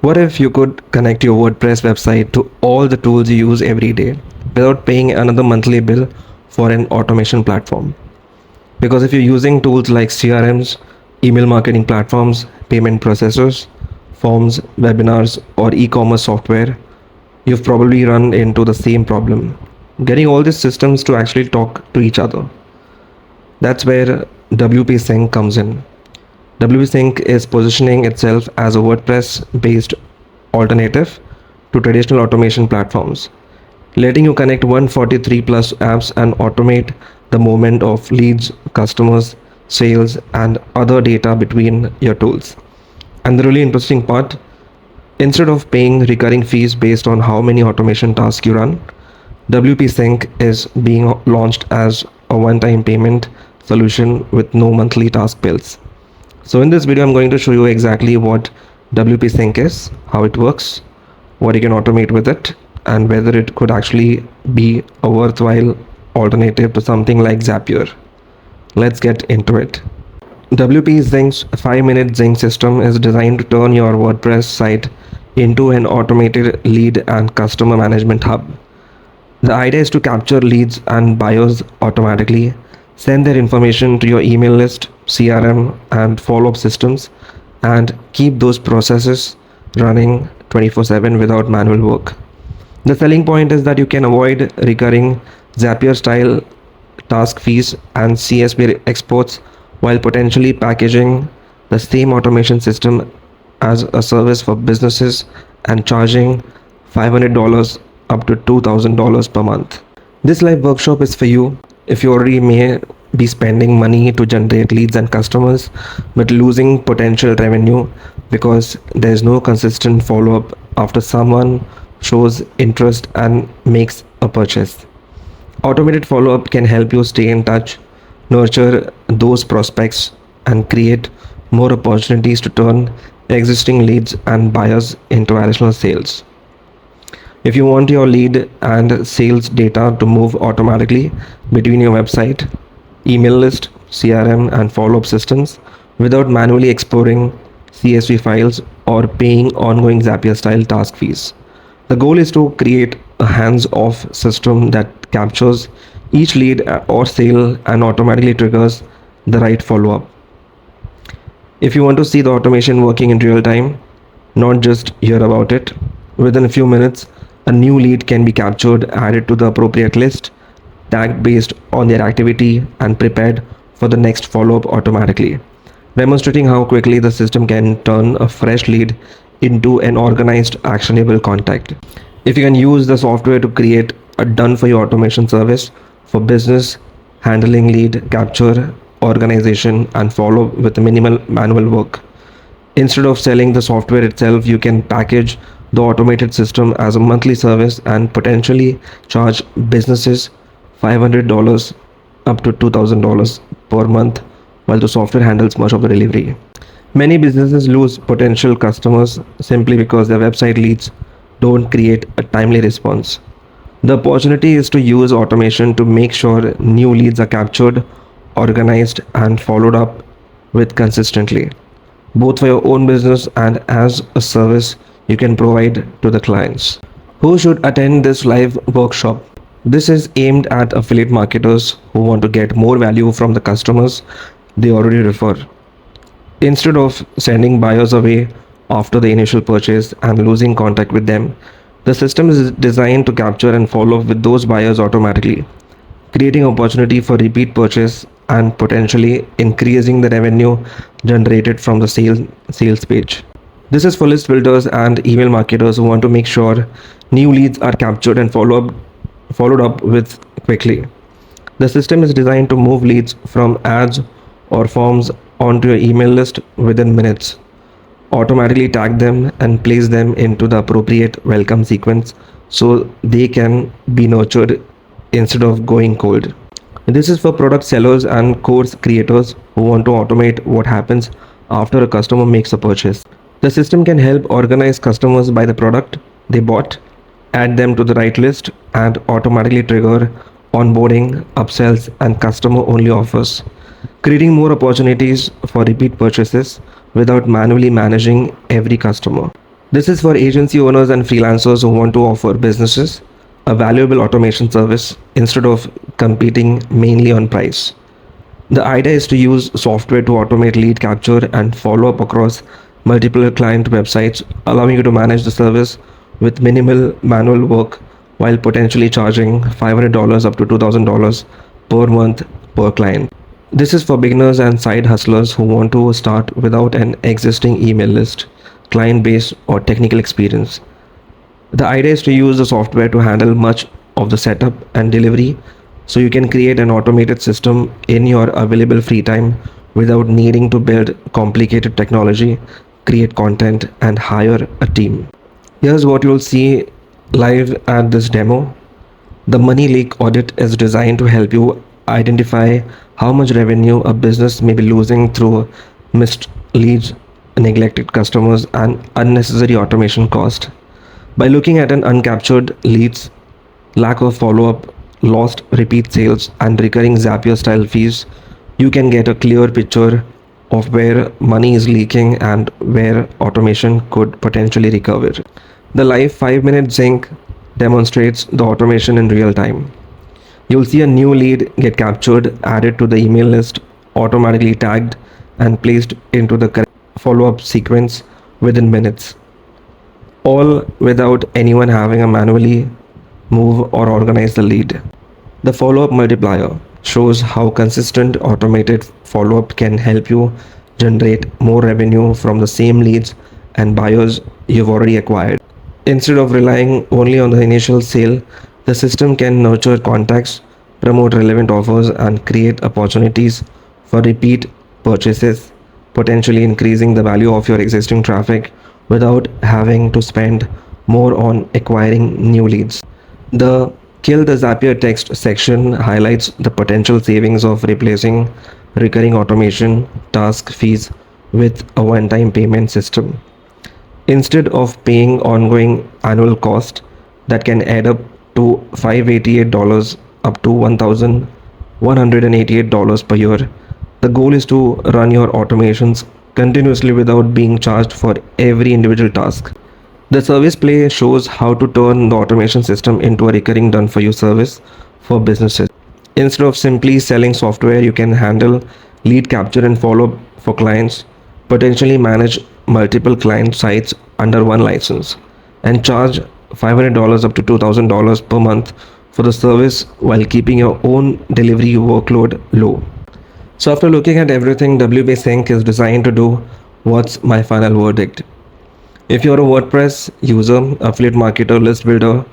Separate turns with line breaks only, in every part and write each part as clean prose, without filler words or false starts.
What if you could connect your WordPress website to all the tools you use every day without paying another monthly bill for an automation platform? Because if you're using tools like CRMs, email marketing platforms, payment processors, forms, webinars, or e commerce software, you've probably run into the same problem. Getting all these systems to actually talk to each other. That's where WP Sync comes in. WP Sync is positioning itself as a WordPress based alternative to traditional automation platforms, letting you connect 143 plus apps and automate the movement of leads, customers, sales, and other data between your tools. And the really interesting part, instead of paying recurring fees based on how many automation tasks you run, WP Sync is being launched as a one time payment solution with no monthly task bills. So in this video, I'm going to show you exactly what WP Sync is, how it works, what you can automate with it, and whether it could actually be a worthwhile alternative to something like Zapier. Let's get into it. WP Sync's 5-minute Sync system is designed to turn your WordPress site into an automated lead and customer management hub. The idea is to capture leads and buyers automatically, send their information to your email list, CRM, and follow up systems, and keep those processes running 24/7 without manual work. The selling point is that you can avoid recurring Zapier style task fees and CSV exports while potentially packaging the same automation system as a service for businesses and charging $500 up to $2,000 per month. This live workshop is for you if you already may be spending money to generate leads and customers but losing potential revenue because there is no consistent follow up after someone shows interest and makes a purchase. Automated follow up can help you stay in touch, nurture those prospects, and create more opportunities to turn existing leads and buyers into additional sales. If you want your lead and sales data to move automatically between your website, email list, CRM, and follow up systems without manually exporting CSV files or paying ongoing Zapier style task fees, the goal is to create a hands off system that captures each lead or sale and automatically triggers the right follow up. If you want to see the automation working in real time, not just hear about it, within a few minutes, a new lead can be captured, added to the appropriate list, tagged based on their activity, and prepared for the next follow up automatically, demonstrating how quickly the system can turn a fresh lead into an organized, actionable contact. If you can use the software to create a done for you automation service for business, handling lead capture, organization, and follow with minimal manual work. Instead of selling the software itself, you can package the automated system as a monthly service and potentially charge businesses $500 up to $2,000 per month while the software handles much of the delivery. Many businesses lose potential customers simply because their website leads don't create a timely response. The opportunity is to use automation to make sure new leads are captured, organized, and followed up with consistently, both for your own business and as a service you can provide to the clients. Who should attend this live workshop? This is aimed at affiliate marketers who want to get more value from the customers they already refer. Instead of sending buyers away after the initial purchase and losing contact with them, the system is designed to capture and follow up with those buyers automatically, creating opportunity for repeat purchase and potentially increasing the revenue generated from the sales page. This is for list builders and email marketers who want to make sure new leads are captured and followed up with quickly. The system is designed to move leads from ads or forms onto your email list within minutes, automatically tag them and place them into the appropriate welcome sequence so they can be nurtured instead of going cold. This is for product sellers and course creators who want to automate what happens after a customer makes a purchase. The system can help organize customers by the product they bought, add them to the right list, and automatically trigger onboarding, upsells, and customer only offers, creating more opportunities for repeat purchases without manually managing every customer. This is for agency owners and freelancers who want to offer businesses a valuable automation service instead of competing mainly on price. The idea is to use software to automate lead capture and follow up across multiple client websites, allowing you to manage the service with minimal manual work while potentially charging $500 up to $2,000 per month per client. This is for beginners and side hustlers who want to start without an existing email list, client base, or technical experience. The idea is to use the software to handle much of the setup and delivery so you can create an automated system in your available free time without needing to build complicated technology, create content, and hire a team. Here's what you'll see live at this demo. The money leak audit is designed to help you identify how much revenue a business may be losing through missed leads, neglected customers, and unnecessary automation cost. By looking at an uncaptured leads, lack of follow-up, lost repeat sales, and recurring Zapier style fees, you can get a clear picture of where money is leaking and where automation could potentially recover. The live 5-minute zinc demonstrates the automation in real time. You'll see a new lead get captured, added to the email list, automatically tagged, and placed into the correct follow-up sequence within minutes, all without anyone having to manually move or organize the lead. The follow-up multiplier shows how consistent automated follow-up can help you generate more revenue from the same leads and buyers you've already acquired. Instead of relying only on the initial sale, the system can nurture contacts, promote relevant offers, and create opportunities for repeat purchases, potentially increasing the value of your existing traffic without having to spend more on acquiring new leads. The Kill the Zapier text section highlights the potential savings of replacing recurring automation task fees with a one-time payment system. Instead of paying ongoing annual cost that can add up to $588 up to $1,188 per year, the goal is to run your automations continuously without being charged for every individual task. The service play shows how to turn the automation system into a recurring done for you service for businesses. Instead of simply selling software, you can handle lead capture and follow up for clients, potentially manage multiple client sites under one license, and charge $500 up to $2,000 per month for the service while keeping your own delivery workload low. So after looking at everything, WP Sync is designed to do what's my final verdict. If you're a WordPress user, affiliate marketer, list builder,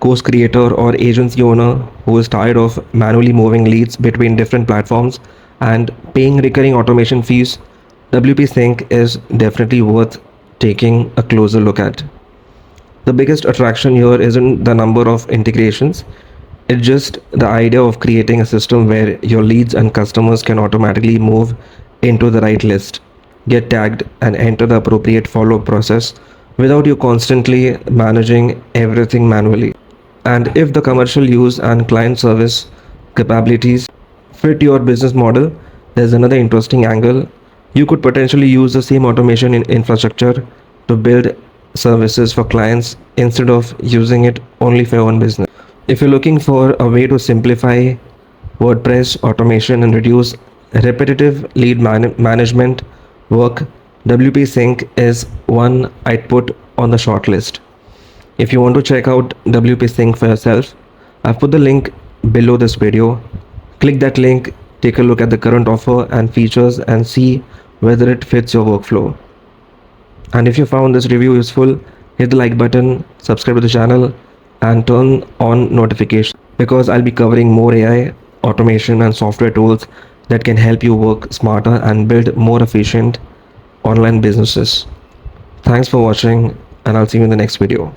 course creator, or agency owner who is tired of manually moving leads between different platforms and paying recurring automation fees, WP Sync is definitely worth taking a closer look at. The biggest attraction here isn't the number of integrations, it's just the idea of creating a system where your leads and customers can automatically move into the right list, get tagged, and enter the appropriate follow-up process without you constantly managing everything manually. And if the commercial use and client service capabilities fit your business model, there's another interesting angle. You could potentially use the same automation in infrastructure to build services for clients instead of using it only for your own business. If you're looking for a way to simplify WordPress automation and reduce repetitive lead management work, WP Sync is one I'd put on the short list. If you want to check out WP Sync for yourself, I've put the link below this video. Click that link, take a look at the current offer and features, and see whether it fits your workflow. And if you found this review useful, hit the like button, subscribe to the channel, and turn on notifications, because I'll be covering more AI, automation, and software tools that can help you work smarter and build more efficient online businesses. Thanks for watching, and I'll see you in the next video.